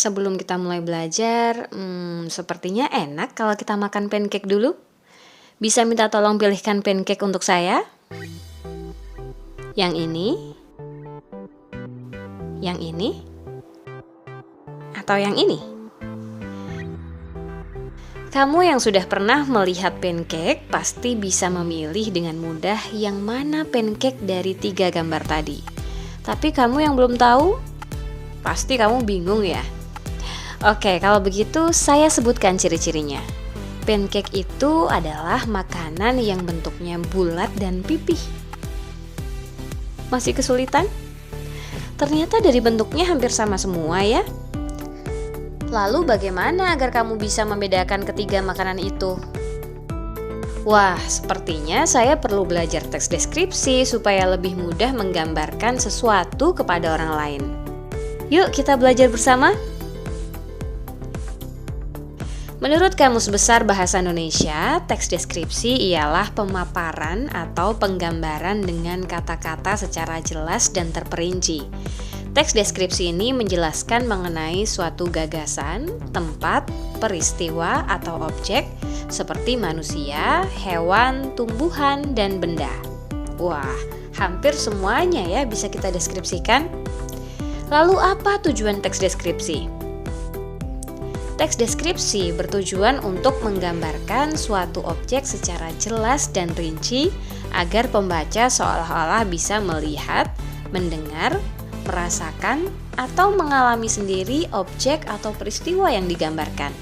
Sebelum kita mulai belajar, sepertinya enak kalau kita makan pancake dulu. Bisa minta tolong pilihkan pancake untuk saya? Yang ini? Yang ini? Atau yang ini? Kamu yang sudah pernah melihat pancake pasti bisa memilih dengan mudah yang mana pancake dari 3 gambar tadi. Tapi kamu yang belum tahu, pasti kamu bingung ya? Oke, kalau begitu saya sebutkan ciri-cirinya. Pancake itu adalah makanan yang bentuknya bulat dan pipih. Masih kesulitan? Ternyata dari bentuknya hampir sama semua ya. Lalu bagaimana agar kamu bisa membedakan ketiga makanan itu? Wah, sepertinya saya perlu belajar teks deskripsi supaya lebih mudah menggambarkan sesuatu kepada orang lain. Yuk kita belajar bersama. Menurut Kamus Besar Bahasa Indonesia, teks deskripsi ialah pemaparan atau penggambaran dengan kata-kata secara jelas dan terperinci. Teks deskripsi ini menjelaskan mengenai suatu gagasan, tempat, peristiwa, atau objek seperti manusia, hewan, tumbuhan, dan benda. Wah, hampir semuanya ya bisa kita deskripsikan. Lalu apa tujuan teks deskripsi? Teks deskripsi bertujuan untuk menggambarkan suatu objek secara jelas dan rinci agar pembaca seolah-olah bisa melihat, mendengar, merasakan, atau mengalami sendiri objek atau peristiwa yang digambarkan.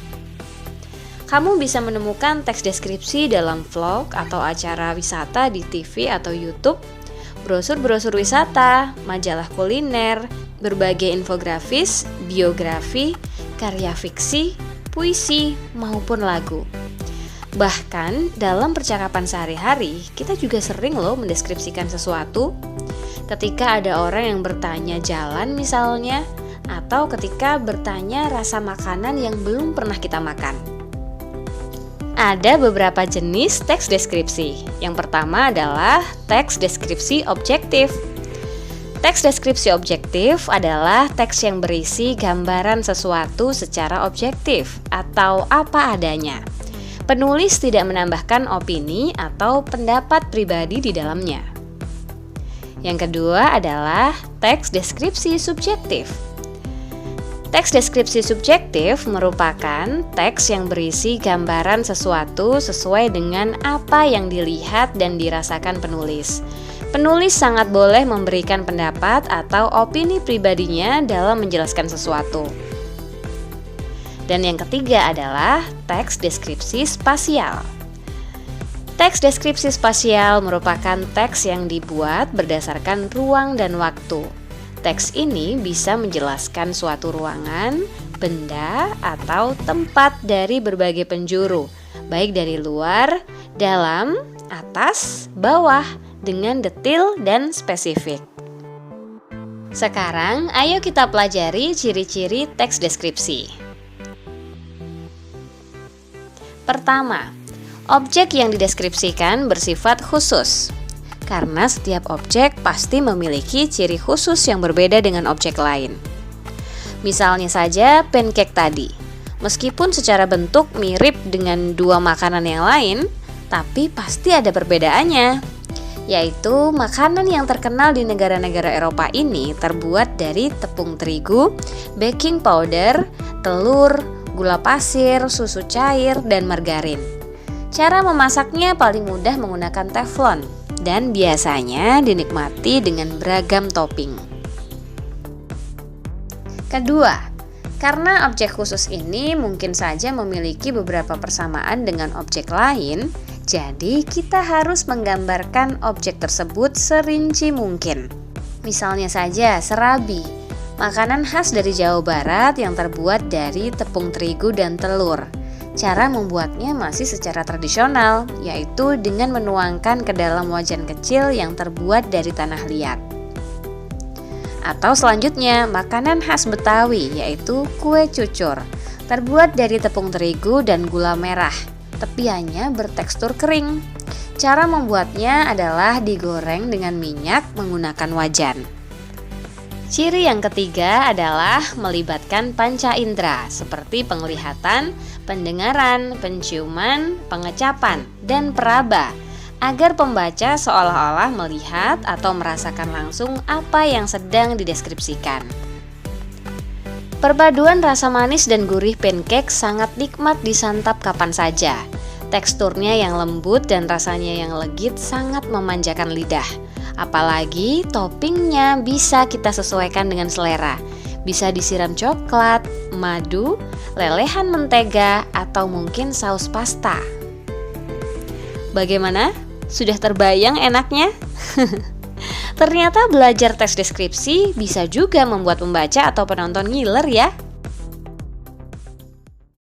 Kamu bisa menemukan teks deskripsi dalam vlog atau acara wisata di TV atau YouTube, brosur-brosur wisata, majalah kuliner, berbagai infografis, biografi, karya fiksi, puisi, maupun lagu. Bahkan dalam percakapan sehari-hari, kita juga sering loh mendeskripsikan sesuatu. Ketika ada orang yang bertanya jalan misalnya, atau ketika bertanya rasa makanan yang belum pernah kita makan. Ada beberapa jenis teks deskripsi. Yang pertama adalah teks deskripsi objektif. Teks deskripsi objektif adalah teks yang berisi gambaran sesuatu secara objektif atau apa adanya. Penulis tidak menambahkan opini atau pendapat pribadi di dalamnya. Yang kedua adalah teks deskripsi subjektif. Teks deskripsi subjektif merupakan teks yang berisi gambaran sesuatu sesuai dengan apa yang dilihat dan dirasakan penulis. Penulis sangat boleh memberikan pendapat atau opini pribadinya dalam menjelaskan sesuatu. Dan yang ketiga adalah teks deskripsi spasial. Teks deskripsi spasial merupakan teks yang dibuat berdasarkan ruang dan waktu. Teks ini bisa menjelaskan suatu ruangan, benda, atau tempat dari berbagai penjuru, baik dari luar, dalam, atas, bawah, dengan detil dan spesifik. Sekarang, ayo kita pelajari ciri-ciri teks deskripsi. Pertama, objek yang dideskripsikan bersifat khusus. Karena setiap objek pasti memiliki ciri khusus yang berbeda dengan objek lain. Misalnya saja pancake tadi. Meskipun secara bentuk mirip dengan 2 makanan yang lain, tapi pasti ada perbedaannya. Yaitu makanan yang terkenal di negara-negara Eropa ini terbuat dari tepung terigu, baking powder, telur, gula pasir, susu cair, dan margarin. Cara memasaknya paling mudah menggunakan teflon dan biasanya dinikmati dengan beragam topping. Kedua, karena objek khusus ini mungkin saja memiliki beberapa persamaan dengan objek lain, jadi kita harus menggambarkan objek tersebut serinci mungkin. Misalnya saja serabi, makanan khas dari Jawa Barat yang terbuat dari tepung terigu dan telur. Cara membuatnya masih secara tradisional, yaitu dengan menuangkan ke dalam wajan kecil yang terbuat dari tanah liat. Atau selanjutnya, makanan khas Betawi, yaitu kue cucur, terbuat dari tepung terigu dan gula merah. Tepiannya bertekstur kering. Cara membuatnya adalah digoreng dengan minyak menggunakan wajan. Ciri yang ketiga adalah melibatkan panca indera seperti penglihatan, pendengaran, penciuman, pengecapan, dan peraba agar pembaca seolah-olah melihat atau merasakan langsung apa yang sedang dideskripsikan. Perpaduan rasa manis dan gurih pancake sangat nikmat disantap kapan saja. Teksturnya yang lembut dan rasanya yang legit sangat memanjakan lidah. Apalagi toppingnya bisa kita sesuaikan dengan selera. Bisa disiram coklat, madu, lelehan mentega, atau mungkin saus pasta. Bagaimana? Sudah terbayang enaknya? Ternyata belajar teks deskripsi bisa juga membuat pembaca atau penonton ngiler ya.